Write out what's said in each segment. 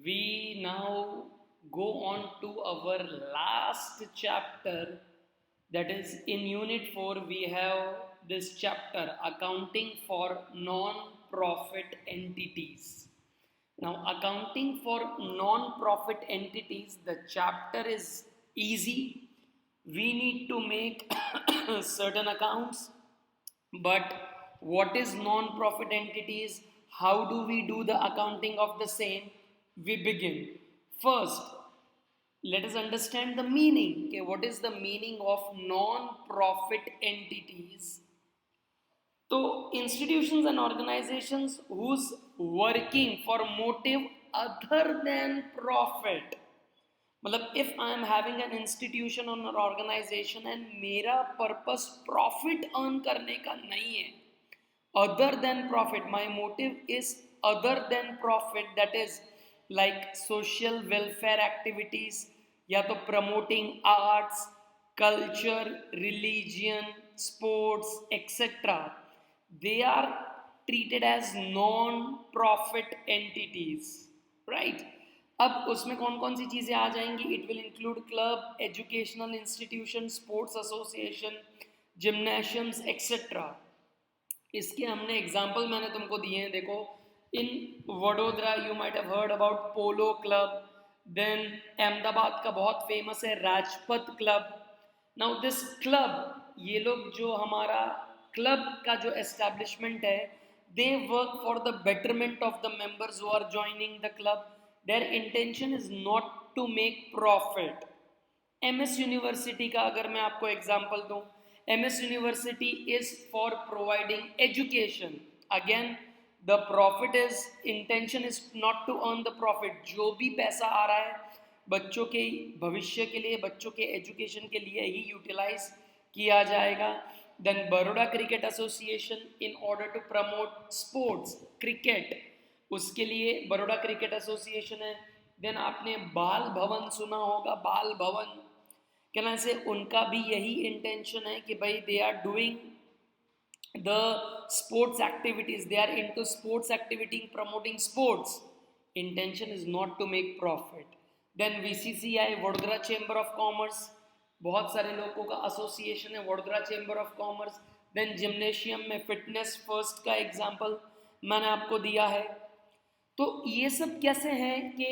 we now go on to our last chapter, that is in unit 4 we have this chapter, accounting for non-profit entities. Now accounting for non-profit entities, the chapter is easy. We need to make certain accounts, but what is non-profit entities? How do we do the accounting of the same? We begin. First, let us understand the meaning. Okay, what is the meaning of non-profit entities? So, institutions and organizations whose working for motive other than profit. मतलब if I am having an institution और organisation and मेरा purpose profit earn करने का नहीं है, other than profit, my motive is other than profit, that is like social welfare activities, या तो promoting arts, culture, religion, sports, etc., they are treated as non profit entities, right? अब उसमें कौन कौन सी चीज़ें आ जाएंगी? It will include club, educational institution, sports association, gymnasiums etcetera. इसके हमने एग्जाम्पल मैंने तुमको दिए हैं. देखो, in Vadodara you might have heard about polo club. Then Ahmedabad का बहुत फेमस है Rajpath club. Now this club, ये लोग जो हमारा क्लब का जो एस्टैब्लिशमेंट है, they work for the betterment of the members who are joining the club. Their intention is not to make profit. MS university का अगर मैं आपको एग्जांपल दूं, MS university is for providing education. Again the profit is, intention is not to earn the profit. जो भी पैसा आ रहा है बच्चों के भविष्य के लिए, बच्चों के एजुकेशन के लिए ही यूटिलाइज किया जाएगा. Then Baroda cricket association, in order to promote sports cricket, उसके लिए बड़ौदा क्रिकेट एसोसिएशन है. देन आपने बाल भवन सुना होगा, बाल भवन कहना से उनका भी यही इंटेंशन है कि भाई they are doing the sports activities, they are into sports activity, promoting sports. Intention is not to make profit. Then VCCI, Vadodara chamber of commerce, बहुत सारे लोगों का एसोसिएशन है Vadodara chamber of commerce. Then gymnasium में fitness first का example मैंने आपको दिया है. तो ये सब कैसे हैं कि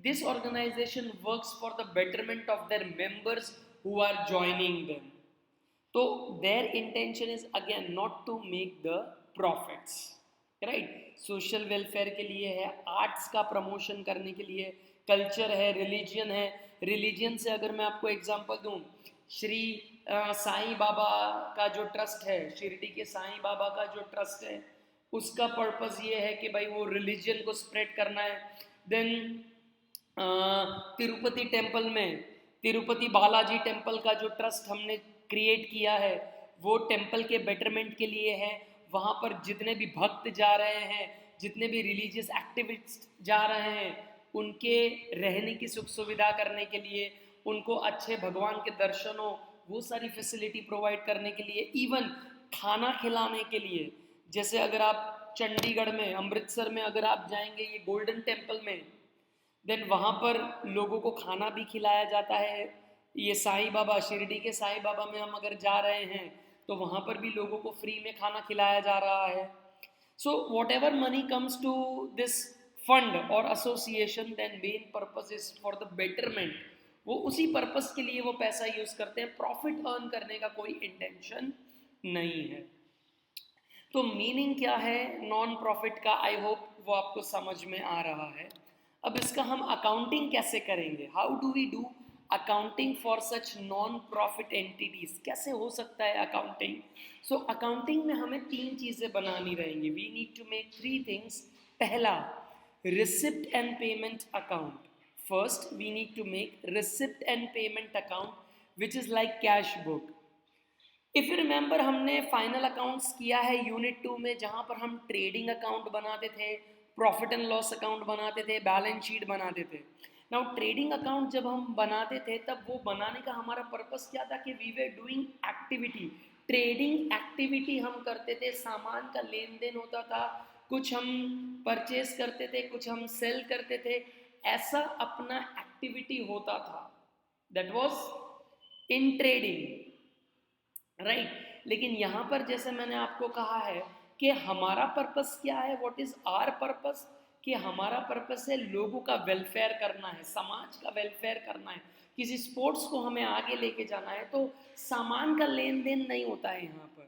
this organization works for the betterment of their members who are joining them. So their intention is again not to make the profits, right? Social welfare के लिए है, arts का promotion करने के लिए, culture है, religion है. religion से अगर मैं आपको example दूं, श्री साईं बाबा का जो ट्रस्ट है, शिरडी के साईं बाबा का जो ट्रस्ट है, उसका पर्पस ये है कि भाई वो रिलीजन को स्प्रेड करना है. देन तिरुपति टेम्पल में, तिरुपति बालाजी टेम्पल का जो ट्रस्ट हमने क्रिएट किया है, वो टेम्पल के बेटरमेंट के लिए है. वहाँ पर जितने भी भक्त जा रहे हैं, जितने भी रिलीजियस एक्टिविस्ट जा रहे हैं, उनके रहने की सुख सुविधा करने के लिए, उनको अच्छे भगवान के दर्शन हो, वो सारी फैसिलिटी प्रोवाइड करने के लिए, इवन खाना खिलाने के लिए. जैसे अगर आप चंडीगढ़ में, अमृतसर में अगर आप जाएंगे ये गोल्डन टेम्पल में, देन वहाँ पर लोगों को खाना भी खिलाया जाता है. ये साईं बाबा, शिरडी के साईं बाबा में हम अगर जा रहे हैं तो वहाँ पर भी लोगों को फ्री में खाना खिलाया जा रहा है. So whatever money comes to this fund और association, then main purpose is for the betterment. वो उसी पर्पस के लिए वो पैसा यूज करते हैं, प्रॉफिट अर्न करने का कोई इंटेंशन नहीं है. तो मीनिंग क्या है नॉन प्रॉफिट का? आई होप वो आपको समझ में आ रहा है. अब इसका हम अकाउंटिंग कैसे करेंगे? How do we do accounting for such non profit entities? कैसे हो सकता है अकाउंटिंग? सो अकाउंटिंग में हमें 3 चीज़ें बनानी रहेंगी. We need to make 3 things. पहला, receipt and payment account. First we need to make receipt and payment account which is like cash book. If you remember, हमने फाइनल अकाउंट्स किया है unit 2 में, जहाँ पर हम ट्रेडिंग अकाउंट बनाते थे, प्रॉफिट एंड लॉस अकाउंट बनाते थे, बैलेंस शीट बनाते थे. नाउ ट्रेडिंग अकाउंट जब हम बनाते थे, तब वो बनाने का हमारा पर्पस क्या था कि we were doing activity, trading activity हम करते थे, सामान का लेन देन होता था, कुछ हम परचेज करते थे, कुछ हम सेल करते थे. ऐसा अपना एक्टिविटी होता था, that was in trading, right. लेकिन यहाँ पर जैसे मैंने आपको कहा है कि हमारा पर्पस क्या है, व्हाट इज आवर पर्पस, कि हमारा पर्पस है लोगों का वेलफेयर करना है, समाज का वेलफेयर करना है, किसी स्पोर्ट्स को हमें आगे लेके जाना है। तो सामान का लेन देन नहीं होता है यहाँ पर,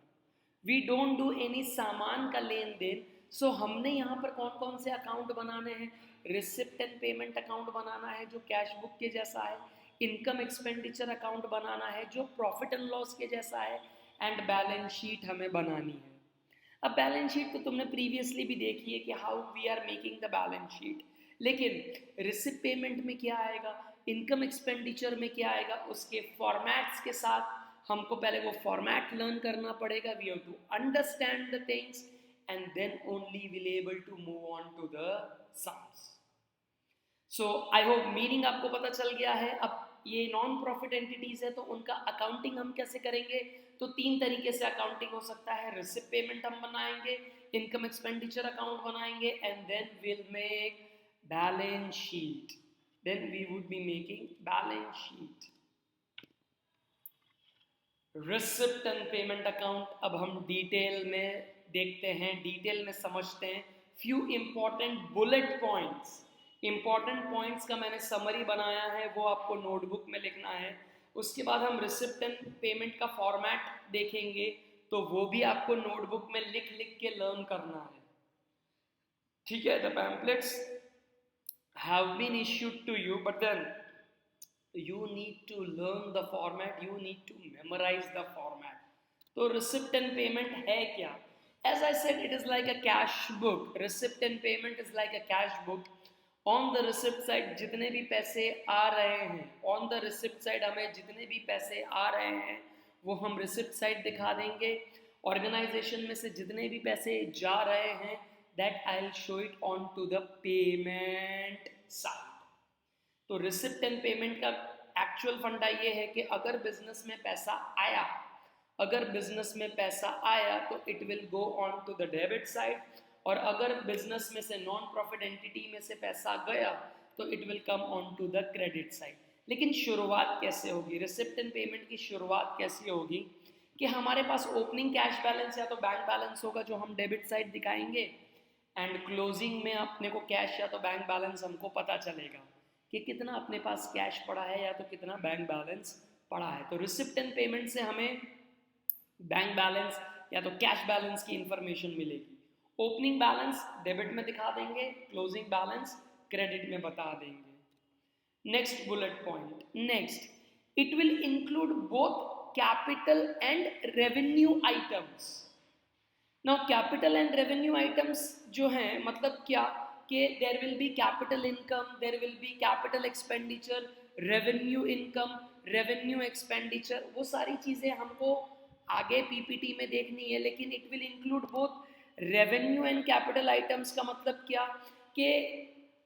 वी डोंट डू एनी सामान का लेन देन। सो हमने यहाँ पर कौन कौन से अकाउंट बनाने हैं, रिसिप्ट एंड पेमेंट अकाउंट बनाना है जो कैश बुक के जैसा है, इनकम एक्सपेंडिचर अकाउंट बनाना है जो प्रॉफिट एंड लॉस के जैसा है, एंड बैलेंस शीट हमें बनानी है। अब बैलेंस शीट तो तुमने प्रीवियसली भी देखी है कि how we are making the balance sheet, लेकिन रिसिप्ट पेमेंट में क्या आएगा, इनकम एक्सपेंडिचर में क्या आएगा, उसके फॉर्मेट्स के साथ हमको पहले वो फॉर्मेट लर्न करना पड़ेगा, we have to understand the things and then only will able to move on to the sums. So I hope meaning आपको पता चल गया है। अब ये नॉन प्रॉफिट एंटिटीज है तो उनका अकाउंटिंग हम कैसे करेंगे, तो 3 तरीके से अकाउंटिंग हो सकता है। रिसिप्ट पेमेंट हम बनाएंगे, इनकम एक्सपेंडिचर अकाउंट बनाएंगे, and then will make balance sheet, then we would be making balance sheet. Receipt and payment account अब हम डिटेल में देखते हैं, डिटेल में समझते हैं। Few important bullet points, important points का मैंने समरी बनाया है, वो आपको नोटबुक में लिखना है। उसके बाद हम रिसिप्ट एंड पेमेंट का फॉर्मेट देखेंगे, तो वो भी आपको नोटबुक में लिख लिख के लर्न करना है, ठीक है। The pamphlets have been issued to you, but then you need to learn the format, you need to memorize the format. तो receipt and payment है क्या, as I said it is like a cash book, receipt and payment is like a cash book. on the receipt side जितने भी पैसे आ रहे हैं, on the receipt side हमें जितने भी पैसे आ रहे हैं वो हम receipt side दिखा देंगे। ऑर्गेनाइजेशन में से जितने भी पैसे जा रहे हैं that I'll show it on to the payment side। तो रिसिप्ट एंड पेमेंट का एक्चुअल फंडा ये है कि अगर बिजनेस में पैसा आया, अगर बिजनेस में पैसा आया तो it will go on to the debit side, और अगर बिजनेस में से नॉन प्रॉफिट एंटिटी में से पैसा गया तो it will come on to the credit side. लेकिन शुरुआत कैसे होगी, रिसिप्ट एंड पेमेंट की शुरुआत कैसे होगी, कि हमारे पास ओपनिंग कैश बैलेंस या तो बैंक बैलेंस होगा जो हम डेबिट साइड दिखाएंगे, एंड क्लोजिंग में अपने को कैश या तो बैंक बैलेंस हमको पता चलेगा कि कितना अपने पास कैश पड़ा है या तो कितना बैंक बैलेंस पड़ा है। तो रिसिप्ट एंड पेमेंट से हमें बैंक बैलेंस या तो कैश बैलेंस की इंफॉर्मेशन मिलेगी। ओपनिंग बैलेंस डेबिट में दिखा देंगे, क्लोजिंग बैलेंस क्रेडिट में बता देंगे। Next bullet point, next it will include both capital and revenue items. Now capital and revenue items जो हैं मतलब क्या, कि there will be capital income, there will be capital expenditure, revenue income, revenue expenditure, वो सारी चीज़ें हमको आगे पीपीटी में देखनी है। लेकिन it will include both revenue and capital items का मतलब क्या, कि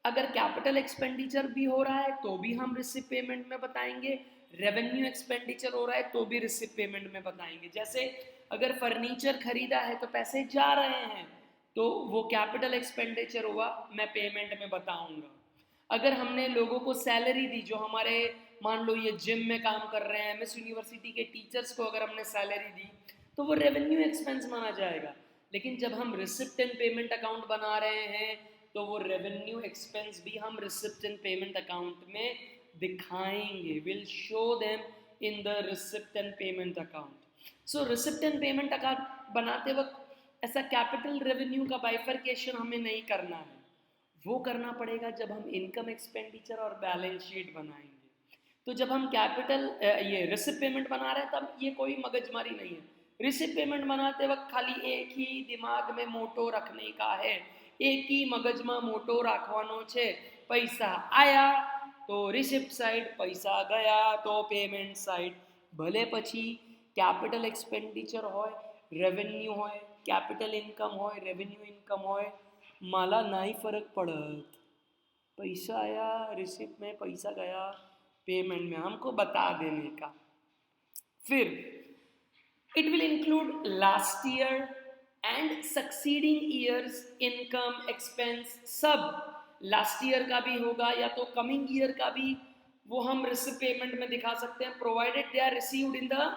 अगर कैपिटल एक्सपेंडिचर भी हो रहा है तो भी हम रिसिप्ट पेमेंट में बताएंगे, रेवेन्यू एक्सपेंडिचर हो रहा है तो भी रिसिप्ट पेमेंट में बताएंगे। जैसे अगर फर्नीचर खरीदा है तो पैसे जा रहे हैं तो वो कैपिटल एक्सपेंडिचर हुआ, मैं पेमेंट में बताऊंगा। अगर हमने लोगों को सैलरी दी, जो हमारे मान लो ये जिम में काम कर रहे हैं, मिस यूनिवर्सिटी के टीचर्स को अगर हमने सैलरी दी तो वो रेवेन्यू एक्सपेंस माना जाएगा। लेकिन जब हम रिसिप्ट एंड पेमेंट अकाउंट बना रहे हैं तो वो रेवेन्यू एक्सपेंस भी हम रिसिप्ट एंड पेमेंट अकाउंट में दिखाएंगे, will show them in the receipt and payment account. So receipt and payment account बनाते वक्त ऐसा कैपिटल रेवेन्यू का बाइफरकेशन हमें नहीं करना है, वो करना पड़ेगा जब हम इनकम एक्सपेंडिचर और बैलेंस शीट बनाएंगे। तो जब हम कैपिटल ये रिसिप्ट पेमेंट बना रहे हैं तब ये कोई मगजमारी नहीं है। रिसिप्ट पेमेंट बनाते वक्त खाली एक ही दिमाग में मोटो रखने का है, एक ही मगजमा मोटो राखवानो छे, पैसा आया तो रिसिप्ट साइड, पैसा गया तो पेमेंट साइड। भले पछी कैपिटल एक्सपेंडिचर होय, रेवेन्यू होय, कैपिटल इनकम होय, रेवेन्यू इनकम होय, माला नहीं फर्क पड़त, पैसा आया रिसिप्ट में, पैसा गया पेमेंट में, हमको बता देने का। फिर it will include last year and succeeding years income expense सब। लास्ट ईयर का भी होगा या तो कमिंग ईयर का भी वो हम रिसिप्ट पेमेंट में दिखा सकते हैं, provided they are received in the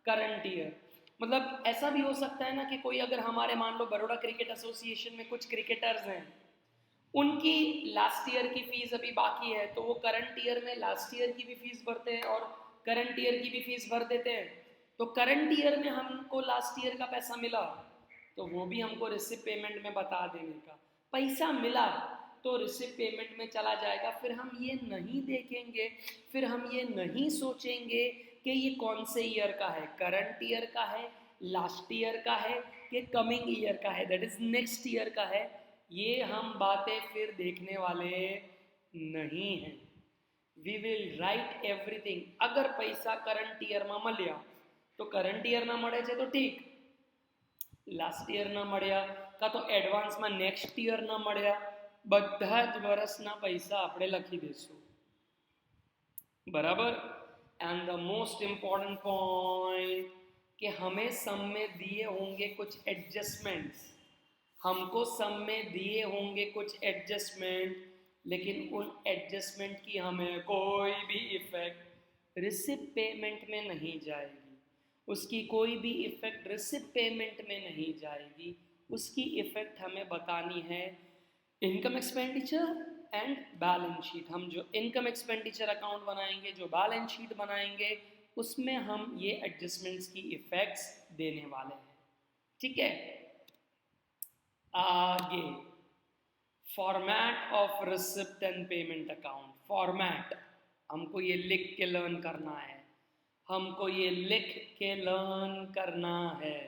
current year. मतलब ऐसा भी हो सकता है ना कि कोई अगर हमारे मान लो बड़ौदा क्रिकेट एसोसिएशन में कुछ क्रिकेटर्स हैं, उनकी लास्ट ईयर की फीस अभी बाकी है, तो वो करंट ईयर में लास्ट ईयर की भी फीस भरते हैं और करंट ईयर की भी फीस भर देते हैं। तो करंट ईयर में हमको लास्ट ईयर का पैसा मिला तो वो भी हमको रिसिप्ट पेमेंट में बता देने का। पैसा मिला तो रिसिप्ट पेमेंट में चला जाएगा। फिर हम ये नहीं देखेंगे, फिर हम ये नहीं सोचेंगे कि ये कौन से ईयर का है, करंट ईयर का है, लास्ट ईयर का है, कि कमिंग ईयर का है, दैट इज नेक्स्ट ईयर का है। ये हम बातें फिर देखने वाले नहीं हैं। We will write everything. अगर पैसा करंट ईयर में મળ્યા तो करंट ईयर ना મળે છે तो ठीक, લાસ્ટ ઈયર ના મળ્યા કાં તો એડવાન્સમાં નેક્સ્ટ ઈયર ના મળ્યા, બધા જ વર્ષના પૈસા આપણે લખી દઈશું, બરાબર। And the most important point कि हमें सम में दिए होंगे कुछ एडजस्टमेंट्स, हमको सम में दिए होंगे कुछ एडजस्टमेंट, लेकिन उन एडजस्टमेंट की हमें कोई भी इफेक्ट रिसिप्ट पेमेंट में नहीं जाएगी, उसकी कोई भी इफेक्ट रिसिप्ट पेमेंट में नहीं जाएगी। उसकी इफेक्ट हमें बतानी है income expenditure and balance sheet. हम जो इनकम एक्सपेंडिचर अकाउंट बनाएंगे, जो बैलेंस शीट बनाएंगे, उसमें हम ये एडजस्टमेंट्स की इफेक्ट्स देने वाले हैं, ठीक है। आगे format of receipt and payment account. Format हमको ये लिख के लर्न करना है, हमको ये लिख के लर्न करना है।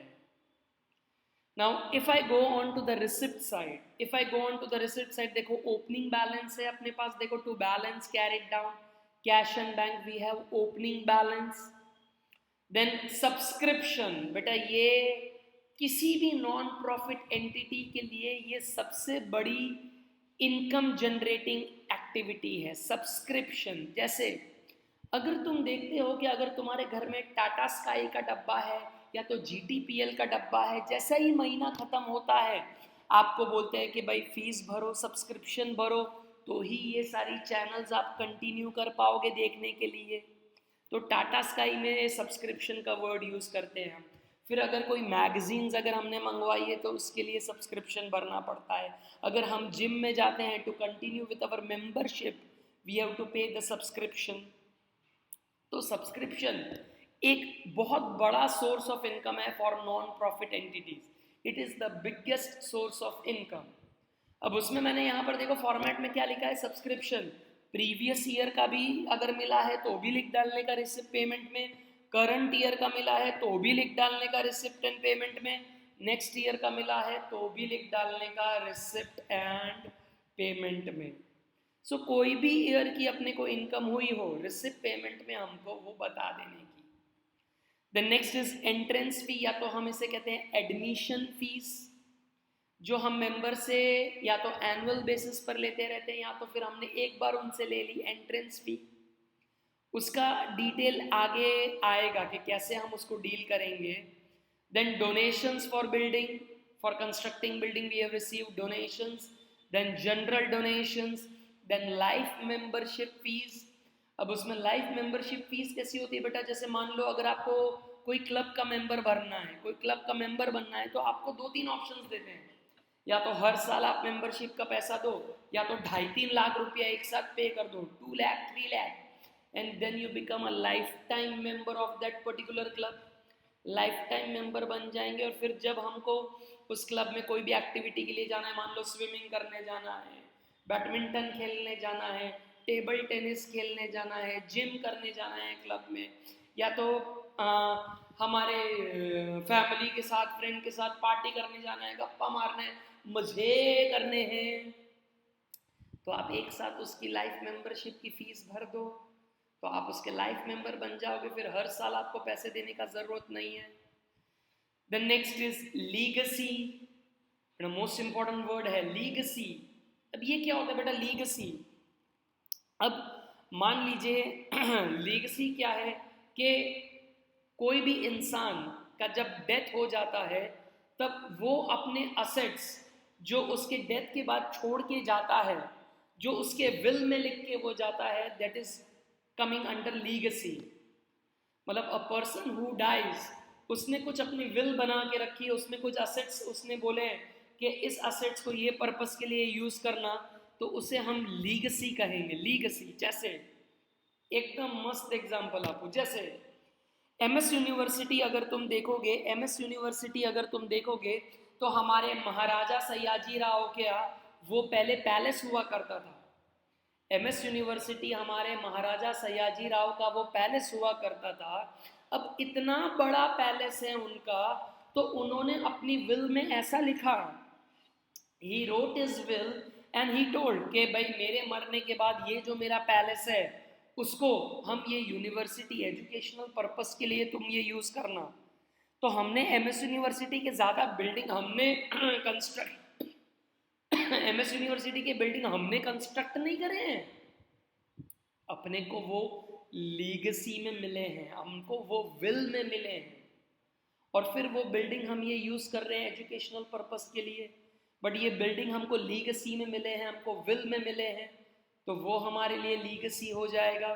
Now if I go on to the receipt side, if I go on to the receipt side, देखो opening balance है अपने पास, देखो to balance carried down, cash and bank we have opening balance, then subscription। बेटा ये किसी भी non profit entity के लिए ये सबसे बड़ी इनकम जनरेटिंग एक्टिविटी है, सब्सक्रिप्शन। जैसे अगर तुम देखते हो कि अगर तुम्हारे घर में टाटा स्काई का डब्बा है या तो GTPL का डब्बा है, जैसा ही महीना ख़त्म होता है आपको बोलते हैं कि भाई फीस भरो, सब्सक्रिप्शन भरो, तो ही ये सारी चैनल्स आप कंटिन्यू कर पाओगे देखने के लिए। तो टाटा स्काई में सब्सक्रिप्शन का वर्ड यूज़ करते हैं हम। फिर अगर कोई मैगजीन्स अगर हमने मंगवाई है तो उसके लिए सब्सक्रिप्शन भरना पड़ता है। अगर हम जिम में जाते हैं to continue with our membership we have to pay the subscription. तो सब्सक्रिप्शन एक बहुत बड़ा सोर्स ऑफ इनकम है for non profit entities, it is the biggest source of income. अब उसमें मैंने यहाँ पर देखो फॉर्मेट में क्या लिखा है, सब्सक्रिप्शन प्रीवियस ईयर का भी अगर मिला है तो भी लिख डालने का रिसिप्ट पेमेंट में, करंट ईयर का मिला है तो भी लिख डालने का रिसिप्ट एंड पेमेंट में, नेक्स्ट ईयर का मिला है तो भी लिख डालने का रिसिप्ट एंड पेमेंट में। सो कोई भी ईयर की अपने को इनकम हुई हो रिसिप्ट पेमेंट में हमको वो बता देने की। The next is entrance fee, या तो हम इसे कहते हैं एडमिशन फीस, जो हम मेंबर से या तो एनुअल बेसिस पर लेते रहते हैं या तो फिर हमने एक बार उनसे ले ली एंट्रेंस फी। उसका डिटेल आगे आएगा कि कैसे हम उसको डील करेंगे। Then donations for building, for constructing building we have received donations, then general donations, then life membership fees. अब उसमें लाइफ मेंबरशिप फीस कैसी होती है बेटा, जैसे मान लो अगर आपको कोई क्लब का मेंबर भरना है, कोई क्लब का मेंबर बनना है, तो आपको 2-3 ऑप्शंस देते हैं, या तो हर साल आप मेंबरशिप का पैसा दो, या तो 2.5-3 लाख रुपया एक साथ पे कर दो, 2 lakh 3 lakh, and then you become a life time member of that particular club. Life time member बन जाएंगे और फिर जब हमको उस क्लब में कोई भी एक्टिविटी के लिए जाना है, मान लो स्विमिंग करने जाना है, बैडमिंटन खेलने जाना है, टेबल टेनिस खेलने जाना है, जिम करने जाना है क्लब में, या तो हमारे फैमिली के साथ फ्रेंड के साथ पार्टी करने जाना है, गप्पा मारना है, मज़े करने हैं, तो आप एक साथ उसकी लाइफ मेंबरशिप की फीस भर दो तो आप उसके लाइफ मेंबर बन जाओगे, फिर हर साल आपको पैसे देने का ज़रूरत नहीं है। The next is legacy, most important word है लीगसी। अब ये क्या होता है बेटा लीगसी? अब मान लीजिए लीगसी क्या है कि कोई भी इंसान का जब डेथ हो जाता है तब वो अपने असेट्स जो उसके डेथ के बाद छोड़ के जाता है जो उसके विल में लिख के वो जाता है, that is coming under legacy. मतलब अ पर्सन हु डाइज, उसने कुछ अपनी विल बना के रखी है, उसमें कुछ असेट्स उसने बोले हैं कि इस असेट्स को ये पर्पस के लिए यूज करना, तो उसे हम लीगेसी कहेंगे। लीगेसी जैसे एकदम मस्त एग्जांपल आपको, जैसे एमएस यूनिवर्सिटी अगर तुम देखोगे, एमएस यूनिवर्सिटी अगर तुम देखोगे तो हमारे महाराजा सयाजी राव के यहाँ वो पहले पैलेस हुआ करता था। एमएस यूनिवर्सिटी हमारे महाराजा सयाजी राव का वो पैलेस हुआ करता था। अब इतना बड़ा पैलेस है उनका, तो उन्होंने अपनी विल में ऐसा लिखा, he wrote his will and he told कि भाई मेरे मरने के बाद ये जो मेरा पैलेस है उसको हम ये यूनिवर्सिटी एजुकेशनल पर्पस के लिए तुम ये यूज करना। तो हमने एमएस यूनिवर्सिटी के ज़्यादा बिल्डिंग हमने कंस्ट्रक्ट एमएस यूनिवर्सिटी के बिल्डिंग हमने कंस्ट्रक्ट नहीं करे हैं, अपने को वो लीगेसी में मिले हैं, हमको वो विल में मिले हैं, और फिर वो बिल्डिंग हम ये यूज कर रहे हैं एजुकेशनल पर्पस के लिए। बट ये बिल्डिंग हमको लीगेसी में मिले हैं, हमको विल में मिले हैं, तो वो हमारे लिए लीगेसी हो जाएगा।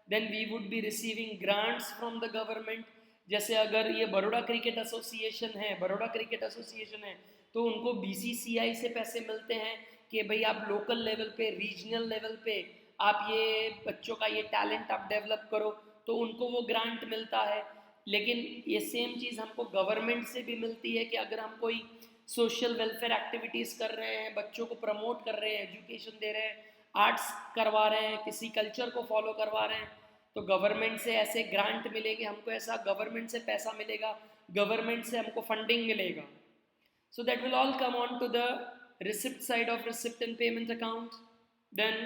Then we would be receiving grants from the government. जैसे अगर ये बड़ौदा क्रिकेट एसोसिएशन है, बड़ौदा क्रिकेट एसोसिएशन है, तो उनको बीसीसीआई से पैसे मिलते हैं कि भाई आप लोकल लेवल पे, रीजनल लेवल पे आप ये बच्चों का ये टैलेंट आप डेवलप करो, तो उनको वो ग्रांट मिलता है। लेकिन ये सेम चीज़ हमको गवर्नमेंट से भी मिलती है कि अगर हम कोई सोशल वेलफेयर एक्टिविटीज़ कर रहे हैं, बच्चों को प्रमोट कर रहे हैं, एजुकेशन दे रहे हैं, आर्ट्स करवा रहे हैं, किसी कल्चर को फॉलो करवा रहे हैं, तो गवर्नमेंट से ऐसे ग्रांट मिलेंगे, हमको ऐसा गवर्नमेंट से पैसा मिलेगा, गवर्नमेंट से हमको फंडिंग मिलेगा। So that will all come on to the receipt side of receipt and payment account. Then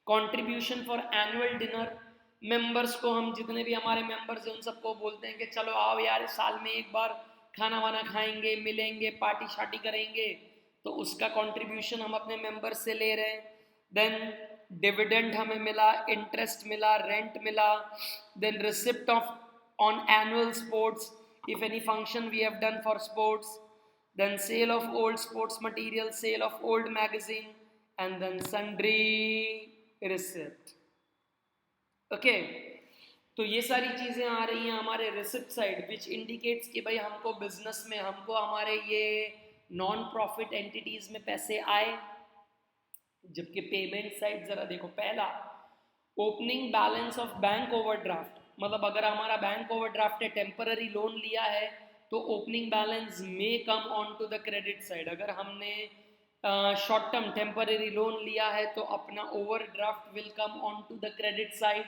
contribution for annual dinner, members को, हम जितने भी हमारे मेंबर्स हैं उन सबको बोलते हैं कि चलो आओ यार साल में एक बार खाना वाना खाएंगे, मिलेंगे, पार्टी शार्टी करेंगे, तो उसका कंट्रीब्यूशन हम अपने मेंबर्स से ले रहे हैं। देन डिविडेंड हमें मिला, इंटरेस्ट मिला, रेंट मिला। Then receipt of on annual sports if any function we have done for sports. Then sale of old sports material, sale of old magazine, and then sundry receipt. Okay, तो ये सारी चीज़ें आ रही हैं हमारे receipt side, which indicates कि भाई हमको बिजनेस में, हमको हमारे ये नॉन प्रॉफिट एंटिटीज में पैसे आए। जबकि पेमेंट साइड जरा देखो, पहला opening balance of bank overdraft, मतलब अगर हमारा बैंक ओवरड्राफ्ट है, टेम्पररी लोन लिया है, तो ओपनिंग बैलेंस में come on to the credit side. अगर हमने शॉर्ट टर्म टेम्पररी लोन लिया है तो अपना overdraft will come on to the credit side.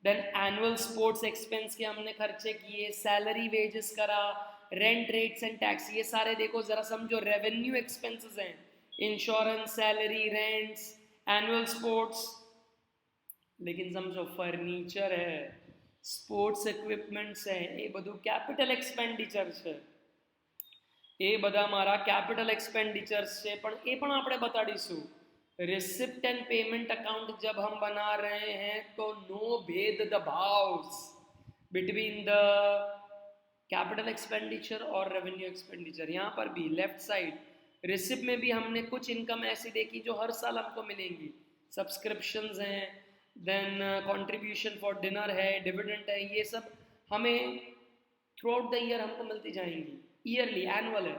Then annual sports expense के हमने खर्चे किए, सैलरी वेजेस करा, रेंट रेट्स एंड टैक्स, ये सारे देखो जरा समझो रेवेन्यू एक्सपेंसेस हैं, insurance, salary, rents, annual sports. लेकिन समझो फर्नीचर है, स्पोर्ट्स इक्विपमेंट्स है, ये બધું कैपिटल एक्सपेंडिचर्स है, એ બધા મારા कैपिटल एक्सपेंडिचर्स છે, પણ એ પણ આપણે બતાડીશું। रिसिप्ट एंड पेमेंट अकाउंट जब हम बना रहे हैं तो नो भेद द भाव्स बिटवीन द कैपिटल एक्सपेंडिचर और रेवेन्यू एक्सपेंडिचर। यहाँ पर भी लेफ्ट साइड रिसिप्ट में भी हमने कुछ इनकम ऐसी देखी जो हर साल हमको मिलेंगी, सब्सक्रिप्शंस हैं, देन कंट्रीब्यूशन फॉर डिनर है, डिविडेंड है, ये सब हमें थ्रू आउट द ईयर हमको मिलती जाएंगी, ईयरली, एनुअल है।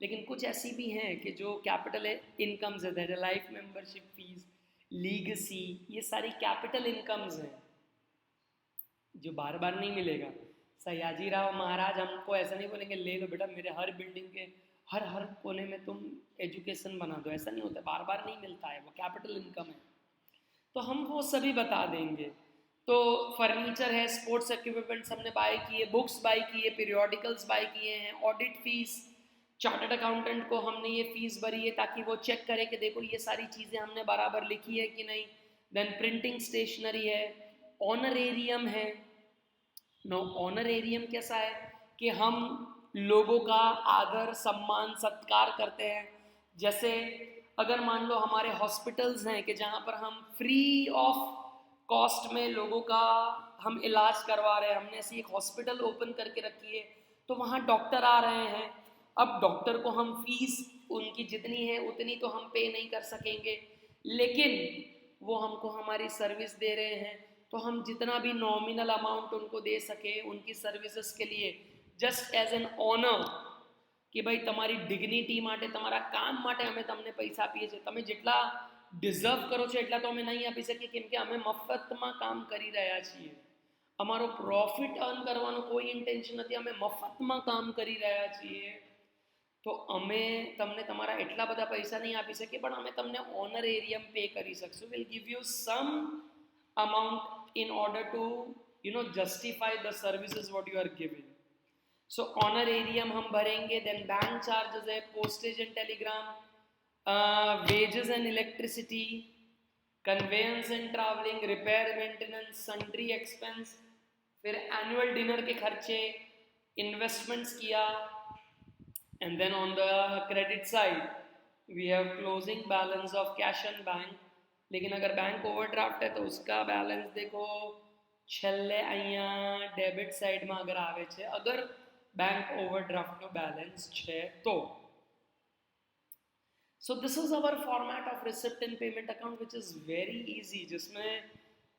लेकिन कुछ ऐसी भी हैं कि जो कैपिटल इनकम्स है, लाइफ मेंबरशिप फीस, लीगेसी, ये सारी कैपिटल इनकम्स हैं जो बार बार नहीं मिलेगा। सयाजी राव महाराज हमको ऐसा नहीं बोलेंगे ले लो बेटा मेरे हर बिल्डिंग के हर कोने में तुम एजुकेशन बना दो, ऐसा नहीं होता, बार बार नहीं मिलता है, वो कैपिटल इनकम है। तो हम वो सभी बता देंगे। तो फर्नीचर है, स्पोर्ट्स इक्विपमेंट्स हमने बाय किए, बुक्स बाय किए, पीरियोडिकल्स बाय किए हैं, ऑडिट फीस, चार्टर्ड अकाउंटेंट को हमने ये फीस भरी है ताकि वो चेक करे कि देखो ये सारी चीज़ें हमने बराबर लिखी है कि नहीं। देन प्रिंटिंग स्टेशनरी है, ऑनरेरियम है। नो ऑनरेरियम कैसा है कि हम लोगों का आदर, सम्मान, सत्कार करते हैं। जैसे अगर मान लो हमारे हॉस्पिटल्स हैं कि जहाँ पर हम फ्री ऑफ कॉस्ट में लोगों का हम इलाज करवा रहे हैं, हमने ऐसी एक हॉस्पिटल ओपन करके रखी है, तो वहाँ डॉक्टर आ रहे हैं। अब डॉक्टर को हम फीस उनकी जितनी है उतनी तो हम पे नहीं कर सकेंगे, लेकिन वो हमको हमारी सर्विस दे रहे हैं, तो हम जितना भी नॉमिनल अमाउंट उनको दे सके उनकी सर्विसेज के लिए, जस्ट एज एन ऑनर કે ભાઈ તમારી ડિગ્નિટી માટે, તમારા કામ માટે અમે તમને પૈસા આપીએ છીએ, તમે જેટલા ડિઝર્વ કરો છો એટલા તો અમે નહીં આપી શકીએ, કેમ કે અમે મફતમાં કામ કરી રહ્યા છીએ, અમારો પ્રોફિટ અર્ન કરવાનો કોઈ ઇન્ટેન્શન નથી, અમે મફતમાં કામ કરી રહ્યા છીએ, તો અમે તમને તમારા એટલા બધા પૈસા નહીં આપી શકીએ, પણ અમે તમને ઓનરેરિયમ પે કરી શકશું, will give you some amount in order to justify the services what you are giving. So honorarium हम भरेंगे, then bank charges है, postage and telegram, wages and electricity, conveyance and traveling, repair maintenance, sundry expense, फिर annual dinner के खर्चे, investments किया, and then on the credit side we have closing balance of cash and bank. लेकिन अगर bank overdraft है तो उसका balance देखो छेल्ले અહીંયા डेबिट साइड में अगर आवे छे, अगर बैंक ओवरड्राफ्ट नो बैलेंस छे तो. So this is our format of receipt and payment account which is very easy, जिसमें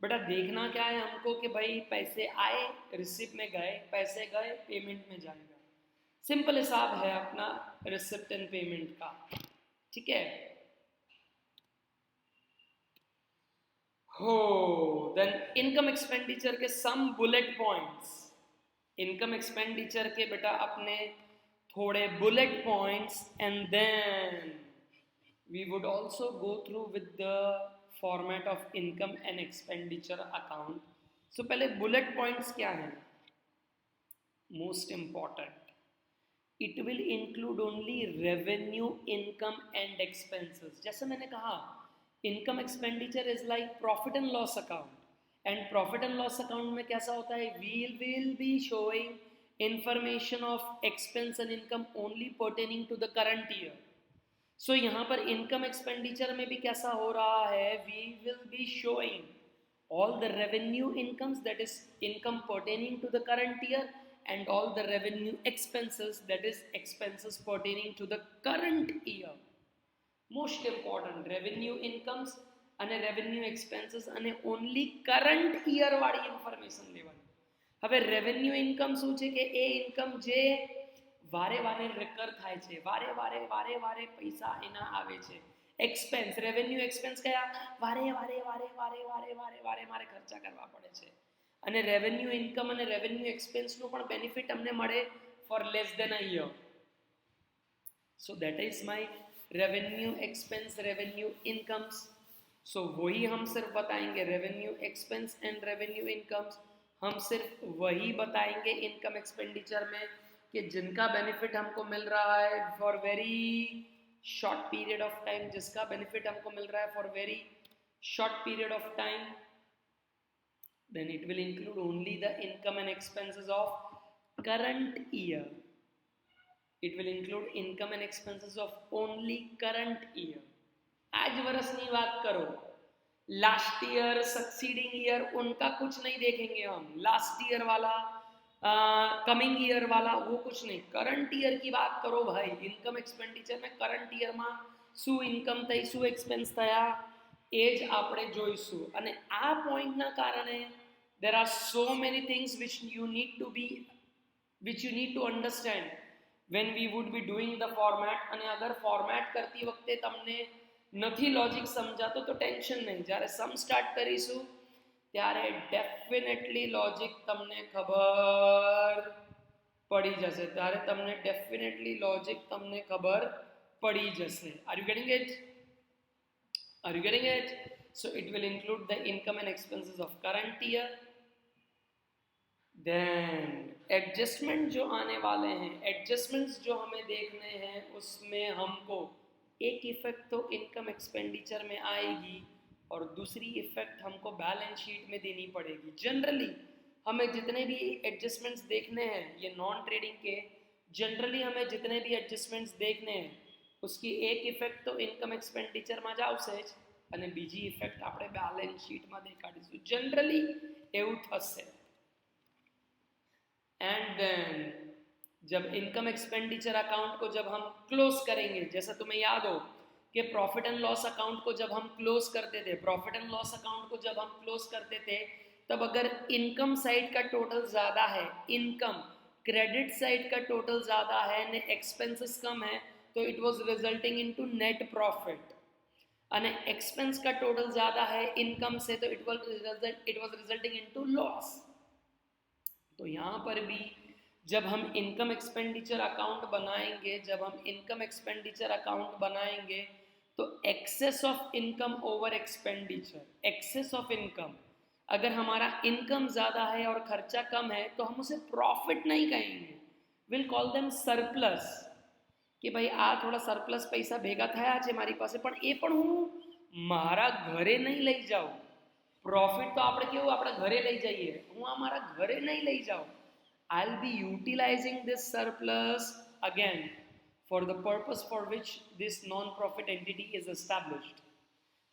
बेटा देखना क्या है हमको कि भाई पैसे आए रिसिप्ट में गए, पैसे गए पेमेंट में जाएगा, सिंपल हिसाब है अपना रिसिप्ट एंड पेमेंट का, ठीक है. हो देन इनकम एक्सपेंडिचर के some bullet points, income expenditure के बेटा अपने थोड़े bullet points, and then we would also go through with the format of income and expenditure account. So पहले बुलेट पॉइंट्स क्या हैं, most important, it will include only revenue income and expenses. जैसे मैंने कहा income expenditure is like profit and loss account, and profit and loss account में कैसा होता है, we will be showing information of expense and income only pertaining to the current year. So यहाँ पर income expenditure में भी कैसा हो रहा है, we will be showing all the revenue incomes, that is income pertaining to the current year, and all the revenue expenses, that is expenses pertaining to the current year. Most important, revenue incomes અને revenue expenses અને only current year વાળી information લેવાની. હવે revenue income શું છે કે એ income જે વારે વારે recur થાય છે, વારે વારે પૈસા એના આવે છે. एक्सपेंस, रेवेन्यू एक्सपेंस कया वारे वारे वारे वारे वारे वारे वारे मारे खर्चा करवा पड़े छे, અને રેવન્યુ ઇન્કમ અને રેવન્યુ એક્સપેન્સ નો પણ બેનિફિટ અમને મળે for less than a year. So that is my revenue expense revenue incomes. So वही हम सिर्फ बताएंगे revenue expense and revenue incomes, हम सिर्फ वही बताएंगे इनकम एक्सपेंडिचर में कि जिनका बेनिफिट हमको मिल रहा है for very short period of time, जिसका बेनिफिट हमको मिल रहा है for very short period of time, then it will include only the income and expenses of current year. It will include income and expenses of only current year. आज वर्षनी बात करो, last year succeeding year उनका कुछ नहीं देखेंगे हम, last year वाला कमिंग ईयर वाला वो कुछ नहीं, करंट ईयर की बात करो भाई. इनकम एक्सपेंडिचर में करंट ईयर में शू इनकम थई शू एक्सपेंस थया ए ज आपणे जोईशुं. अने आ पॉइंटना कारणे there are so many things which you need to understand when we would be doing the format. अने अगर फॉर्मेट करती वखते तमने नथी लॉजिक समजातो तो टेन्शन नहीं, ज्यारे सम स्टार्ट करीशुं ત્યારે ડેફિનેટલી લોજિક તમને ખબર પડી જશે, ત્યારે તમને ડેફિનેટલી લોજિક તમને ખબર પડી જશે. Are you getting it? Are you getting it? So it will include the income and expenses of current year. Then adjustment जो आने वाले हैं, एडजस्टमेंट्स जो हमें देखने हैं, उसमें हमको एक इफेक्ट तो इनकम एक्सपेंडिचर में आएगी और दूसरी इफेक्ट हमको बैलेंस शीट में देनी पड़ेगी. जनरली हमें जितने भी एडजस्टमेंट्स देखने हैं, ये नॉन ट्रेडिंग के जनरली हमें जितने भी एडजस्टमेंट्स देखने हैं उसकी एक इफेक्ट तो इनकम एक्सपेंडिचर में જ આવશે જ, અને બીજી ઇફેક્ટ આપણે બેલેન્સ શીટમાં દેખાડીશું. जनरली એવું થશે. एंड देन जब इनकम एक्सपेंडिचर अकाउंट को जब हम क्लोज करेंगे, जैसा तुम्हें याद हो कि प्रॉफिट एंड लॉस अकाउंट को जब हम क्लोज करते थे, प्रॉफिट एंड लॉस अकाउंट को जब हम क्लोज करते थे, तब अगर इनकम साइड का टोटल ज़्यादा है, इनकम क्रेडिट साइड का टोटल ज़्यादा है ने एक्सपेंसेस कम है, तो it was resulting into net profit. અને एक्सपेंस का टोटल ज़्यादा है इनकम से, तो it was resulting into loss. तो यहाँ पर भी जब हम इनकम एक्सपेंडिचर अकाउंट बनाएंगे, जब हम इनकम एक्सपेंडिचर अकाउंट बनाएंगे, तो excess of income over expenditure, excess of income, अगर हमारा इनकम ज़्यादा है और खर्चा कम है तो हम उसे प्रॉफिट नहीं कहेंगे, विल कॉल देम सरप्लस, कि भाई आ थोड़ा सरप्लस पैसा भेगा થયા છે મારી પાસે, પણ એ પણ હું મારા ઘરે નહીં લઈ જાઉં। પ્રોફિટ તો આપણે કેવું આપણા ઘરે લઈ જઈએ, હું આ મારા ઘરે નહીં લઈ જાઉં। I'll be utilizing this surplus again for the purpose for which this non-profit entity is established।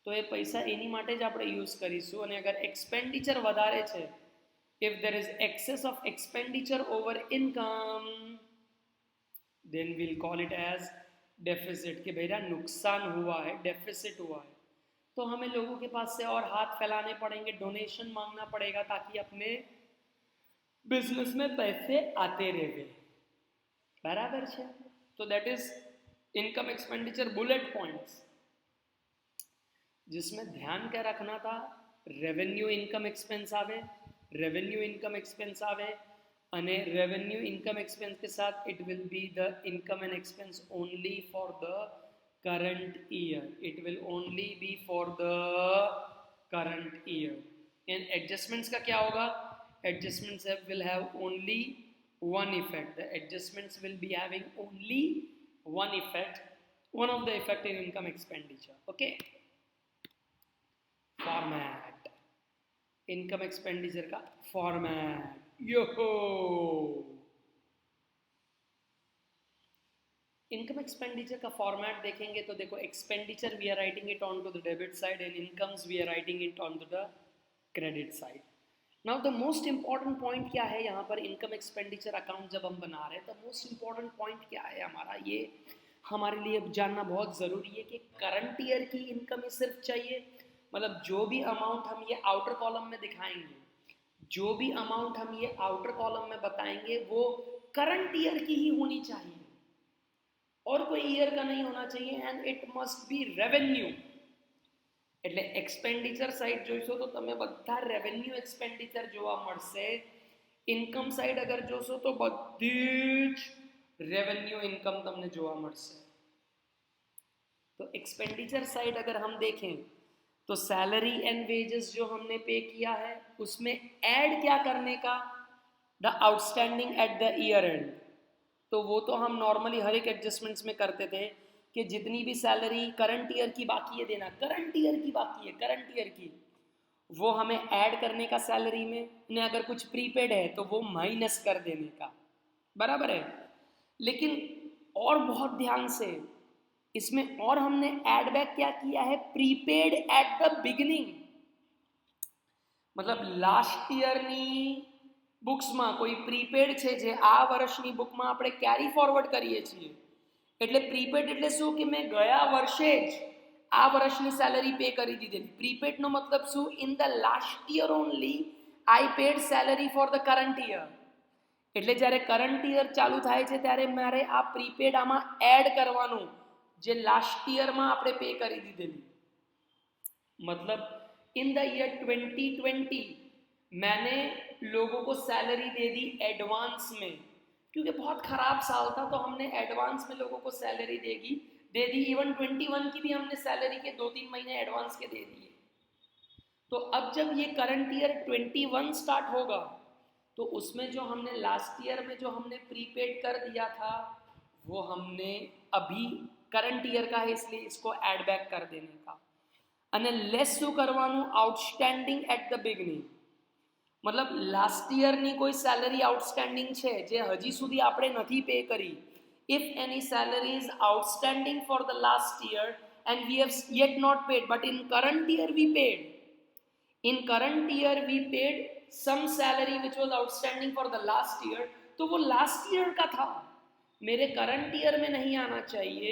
તો એ પૈસા એની માટે જ આપણે યુઝ કરીશું। અને અગર એક્સપેન્ડિચર વધારે છે, if there is excess of expenditure over income, then we'll call it as deficit, कि भैया नुकसान हुआ है, डेफिसिट हुआ है। तो हमें लोगों के पास से और हाथ फैलाने पड़ेंगे, डोनेशन मांगना पड़ेगा, ताकि अपने बिजनेस में पैसे आते रहे। बराबर है? तो that is income expenditure bullet points, जिसमें ध्यान क्या रखना था, रेवेन्यू इनकम एक्सपेंस आवे, रेवेन्यू इनकम एक्सपेंस आवे, અને રેવન્યુ ઇન્કમ એક્સપેન્સ के साथ it will be the income and expense only for the current year, it will only be for the current year. इन एडजस्टमेंट्स का क्या होगा, adjustments will have only one effect, the adjustments will be having only one effect, one of the effect in income expenditure. Okay, format, income expenditure का format, यो income expenditure का format देखेंगे तो देखो, expenditure we are writing it on to the debit side and incomes we are writing it on to the credit side. Now the most important point क्या है यहाँ पर, इनकम एक्सपेंडिचर अकाउंट जब हम बना रहे हैं, तो मोस्ट इंपॉर्टेंट पॉइंट क्या है हमारा, ये हमारे लिए जानना बहुत ज़रूरी है कि करंट ईयर की इनकम ही सिर्फ चाहिए, मतलब जो भी अमाउंट हम ये आउटर कॉलम में दिखाएंगे, जो भी अमाउंट हम ये आउटर कॉलम में बताएंगे, वो करंट ईयर की ही होनी चाहिए और कोई ईयर का नहीं होना चाहिए, and it must be revenue. એટલે એક્સપેન્ડિચર સાઇડ જોઈશો તો તમે બધા રેવન્યુ એક્સપેન્ડિચર જોવા મળશે, ઇન્કમ સાઇડ અગર જોશો તો બધી જ રેવન્યુ ઇન્કમ તમને જોવા મળશે। तो एक्सपेंडिचर साइड अगर हम देखें तो सैलरी एंड वेजेस जो हमने पे किया है, उसमें ऐड क्या करने का, the outstanding at the year and. तो वो तो हम नॉर्मली हर एक एडजस्टमेंट्स में करते थे कि जितनी भी सैलरी करंट ईयर की बाकी है देना, करंट ईयर की बाकी है, करंट ईयर की, वो हमें ऐड करने का सैलरी में, ने अगर कुछ प्रीपेड है तो वो माइनस कर देने का। बराबर है? लेकिन और बहुत ध्यान से इसमें और हमने ऐड बैक क्या किया है, प्रीपेड एट द बिगिनिंग, मतलब लास्ट ईयરની બુક્સમાં કોઈ પ્રીપેડ છે જે આ વર્ષની બુકમાં આપણે કેરી ફોરવર્ડ કરીએ છીએ, એટલે પ્રીપેડ એટલે શું કે મેં ગયા વર્ષે જ આ વર્ષની સેલરી પે કરી દીધેલી। પ્રીપેડનો મતલબ શું, in the last year only I paid salary for the current year, એટલે જ્યારે કરંટ યર ચાલુ થાય છે ત્યારે મારે આ પ્રીપેડ આમાં એડ કરવાનું, જે લાસ્ટ યરમાં આપણે પે કરી દીધેલી। मतलब इन द ईयर 2020 मैंने लोगों को सैलरी दे दी एडवांस में, क्योंकि बहुत ख़राब साल था, तो हमने एडवांस में लोगों को सैलरी दे दी। इवन 21 की भी हमने सैलरी के 2-3 महीने एडवांस के दे दिए। तो अब जब ये करंट ईयर 21 स्टार्ट होगा, तो उसमें जो हमने लास्ट ईयर में जो हमने प्रीपेड कर दिया था, वो हमने अभी करंट ईयर का है इसलिए इसको एड बैक कर देने का। અને લેસ શું કરવાનું, આઉટસ્ટેન્ડિંગ એટ ધ બિગનિંગ, मतलब લાસ્ટ યરની કોઈ સેલરી આઉટસ્ટેન્ડિંગ છે જે હજી સુધી આપણે નથી પે કરી, if any salary is outstanding for the last year and we have yet not paid, but in current year we paid, in current year we paid some salary which was outstanding for the last year, तो वो last year का था, मेरे current year में नहीं आना चाहिए,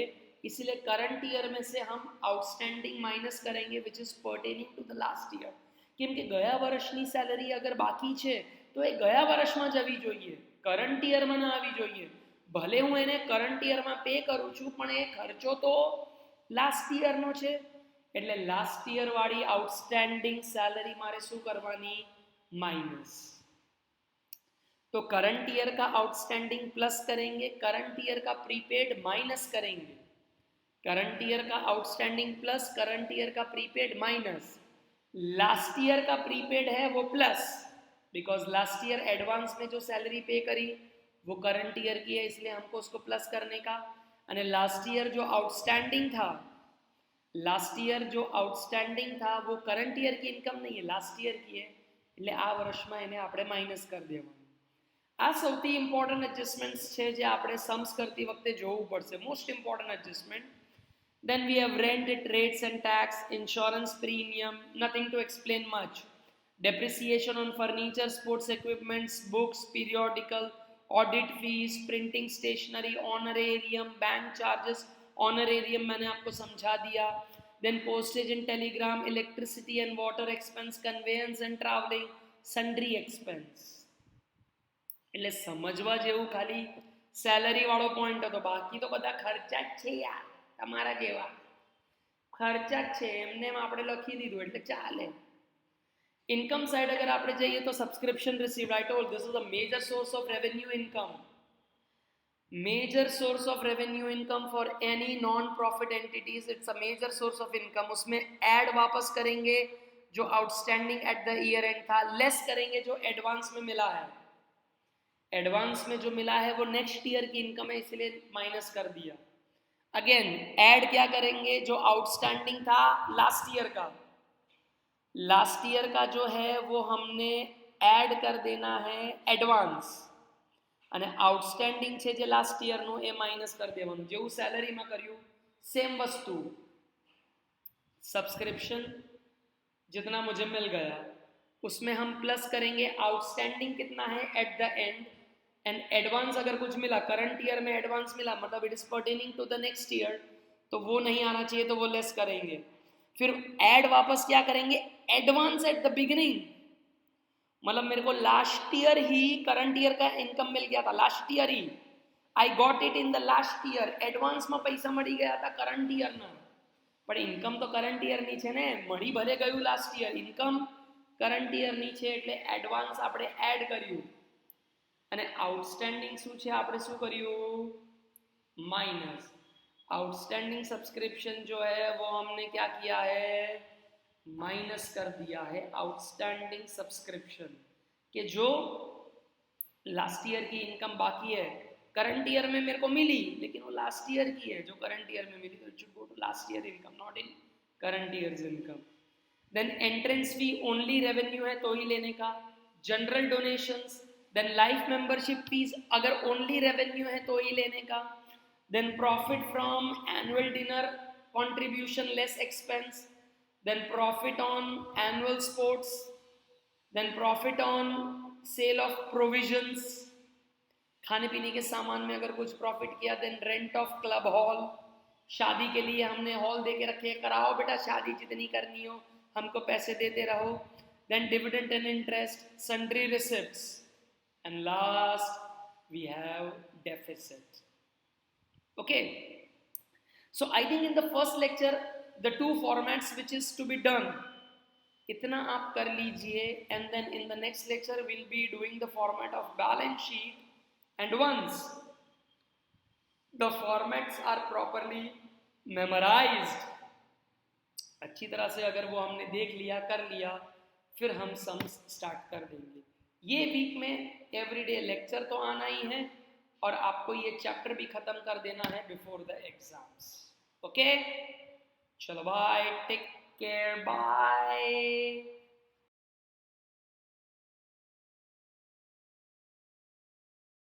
इसलिए करंट ईयर में से हम आउटस्टेंडिंग माइनस करेंगे which is pertaining to the last year. કેમ કે ગયા વર્ષની સેલરી અગર બાકી છે તો એ ગયા વર્ષમાં જ આવી જોઈએ, કરંટ યરમાં ના આવી જોઈએ। ભલે હું એને કરંટ યરમાં પે કરું છું પણ એ ખર્ચો તો લાસ્ટ યરનો છે, એટલે લાસ્ટ યર વાળી આઉટસ્ટેન્ડિંગ સેલરી મારે શું કરવાની? माइनस। तो करंट ईयर का आउटस्टैंडिंग प्लस करेंगे, करंट ईयर का प्रीपेड माइनस करेंगे। करंट ईयर का आउटस्टैंडिंग प्लस करंट ईयर का प्रीपेड माइनस। लास्ट ईयर का प्रीपेड है वो plus, because last year advance में जो सैलरी पे करी वो करंट ईयर की है, इसलिए हमको उसको प्लस करने का। અને लास्ट ईयर जो आउटस्टैंडिंग था, लास्ट ईयर जो आउटस्टैंडिंग था वो करंट ईयर की इनकम नहीं है, लास्ट ईयर की है, એટલે આ વર્ષમાં એને આપણે માઇનસ કરી દેવાનું। આ સૌથી ઇમ્પોર્ટન્ટ એડજસ્ટમેન્ટ્સ છે જે આપણે सम्स કરતી વખતે જોવું પડશે, most important adjustment. Then we have rent, rates and tax, insurance premium, nothing to explain much. Depreciation on furniture, sports equipments, books, periodical, audit fees, printing stationery, honorarium, bank charges, honorarium मैंने आपको समझा दिया। Then postage and telegram, electricity and water expense, conveyance and traveling, sundry expense। એટલે સમજવા જેવું ખાલી salary વાળો point હતો, બાકી તો બધા ખર્ચા જ છે યાર, તમારા જેવા ખર્ચા જ છે, એમને આપણે લખી દીધું એટલે ચાલે। ઇન્કમ સાઇડ અગર આપણે જઈએ તો subscription received, I told this is a major source of revenue income, major source of revenue income for any non profit entities, it's a major source of income. उसमें ऐड वापस करेंगे जो outstanding at the year end था, less करेंगे जो advance में मिला है, एडवांस में जो मिला है वो नेक्स्ट ईयर की इनकम है इसलिए माइनस कर दिया। अगेन ऐड क्या करेंगे, जो आउटस्टैंडिंग था लास्ट ईयर का, लास्ट ईयर का जो है वो हमने ऐड कर देना है एडवांस, અને આઉટસ્ટેન્ડિંગ છે જે લાસ્ટ યરનું એ માઇનસ કરી દેવાનું, જેવું સેલરીમાં કર્યું સેમ વસ્તુ। सब्सक्रिप्शन जितना मुझे मिल गया उसमें हम प्लस करेंगे आउटस्टैंडिंग कितना है at the end, and advance अगर कुछ मिला करंट ईयर में एडवांस मिला मतलब it is pertaining to the next year, तो वो नहीं आना चाहिए तो वो लेस करेंगे। फिर ऐड वापस क्या करेंगे, एडवांस एट द बिगिनिंग, मतलब मेरे को लास्ट ईयर ही करंट ईयर का इनकम मिल गया था, last year he I got it in the last year, advance में पैसा मળી ગયા હતા કરंट ईयर ના, પણ ઇન્કમ તો કરंट ईयर ની છે ને, મળી ભલે ગયું લાસ્ટ ઈયર, ઇન્કમ કરंट ईयर ની છે એટલે એડવાન્સ આપણે એડ કર્યું, અને આઉટસ્ટેન્ડિંગ શું છે આપણે શું કર્યું, માઇનસ। आउटस्टैंडिंग सब्सक्रिप्शन जो है वो हमने क्या किया है, माइनस कर दिया है आउटस्टैंडिंग सब्सक्रिप्शन, कि जो लास्ट ईयर की इनकम बाकी है करंट ईयर में मेरे को मिली लेकिन वो लास्ट ईयर की है, जो करंट ईयर में मिली तो it should go to last year income, not in current years income. Then entrance fee only revenue है तो ही लेने का, general donations, then life membership fees अगर ओनली रेवेन्यू है तो ही लेने का, then profit from annual dinner contribution less expense, then profit on annual sports, then profit on sale of provisions, खाने पीने के सामान में अगर कुछ प्रॉफिट किया, then rent of club hall, शादी के लिए हमने हॉल दे के रखे, कराओ बेटा शादी जितनी करनी हो, हमको पैसे देते रहो, then dividend and interest, sundry receipts, and last we have deficit। Okay, so I think in the first lecture the two formats which is to be done इतना आप कर लीजिए, and then in the next lecture we'll be doing the format of balance sheet, and once the formats are properly memorized, अच्छी तरह से अगर वो हमने देख लिया कर लिया, फिर हम सम्स स्टार्ट कर देंगे। ये वीक में एवरीडे लेक्चर तो आना ही है और आपको ये चैप्टर भी खत्म कर देना है बिफोर द एग्जाम्स। ओके, चलो बाय, टेक केयर, बाय।